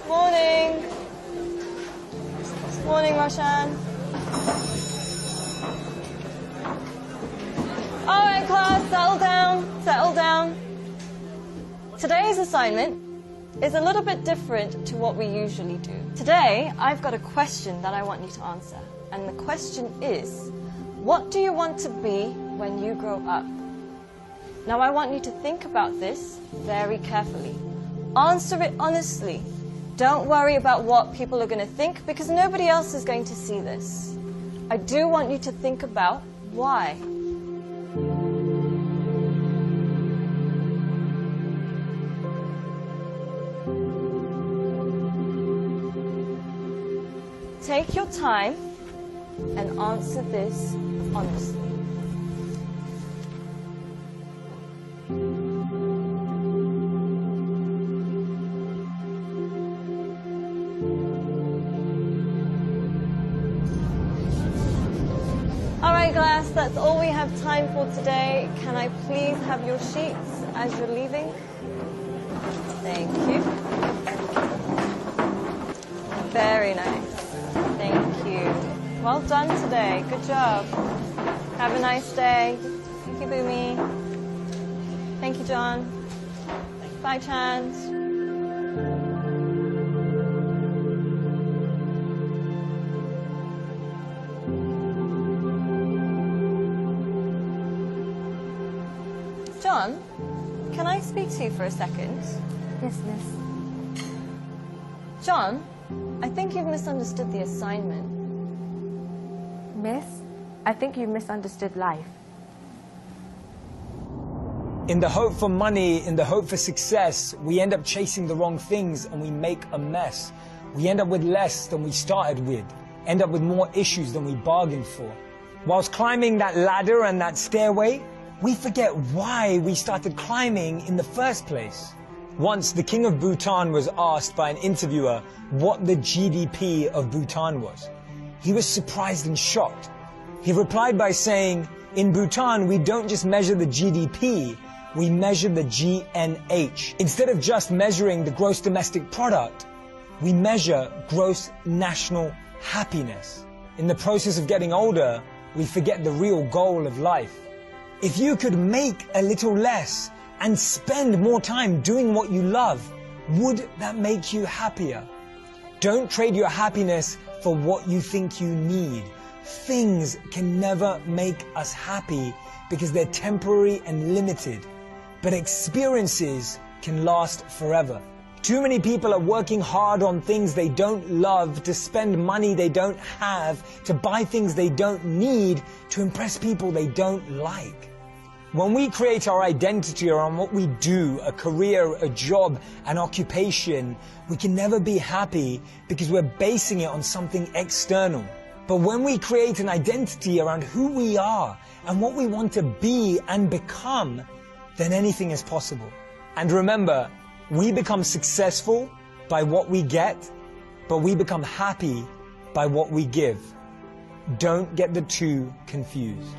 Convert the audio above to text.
Morning. Morning, Roshan. All right, class, settle down, settle down. Today's assignment is a little bit different to what we usually do. Today, I've got a question that I want you to answer. And the question is, what do you want to be when you grow up? Now, I want you to think about this very carefully. Answer it honestly. Don't worry about what people are going to think, because nobody else is going to see this. I do want you to think about why. Take your time and answer this honestly. All right, class, that's all we have time for today. Can I please have your sheets as you're leaving? Thank you. Very nice. Thank you. Well done today. Good job. Have a nice day. Thank you, Boomy. Thank you, John. Bye, Chance. John, can I speak to you for a second? Yes, miss. John, I think you've misunderstood the assignment. Miss, I think you've misunderstood life. In the hope for money, in the hope for success, we end up chasing the wrong things and we make a mess. We end up with less than we started with, end up with more issues than we bargained for. Whilst climbing that ladder and that stairway, we forget why we started climbing in the first place. Once, the king of Bhutan was asked by an interviewer what the GDP of Bhutan was. He was surprised and shocked. He replied by saying, in Bhutan, we don't just measure the GDP, we measure the GNH. Instead of just measuring the gross domestic product, we measure gross national happiness. In the process of getting older, we forget the real goal of life. If you could make a little less and spend more time doing what you love, would that make you happier? Don't trade your happiness for what you think you need. Things can never make us happy because they're temporary and limited, but experiences can last forever. Too many people are working hard on things they don't love, to spend money they don't have, to buy things they don't need, to impress people they don't like. When we create our identity around what we do, a career, a job, an occupation, we can never be happy because we're basing it on something external. But when we create an identity around who we are and what we want to be and become, then anything is possible. And remember, we become successful by what we get, but we become happy by what we give. Don't get the two confused.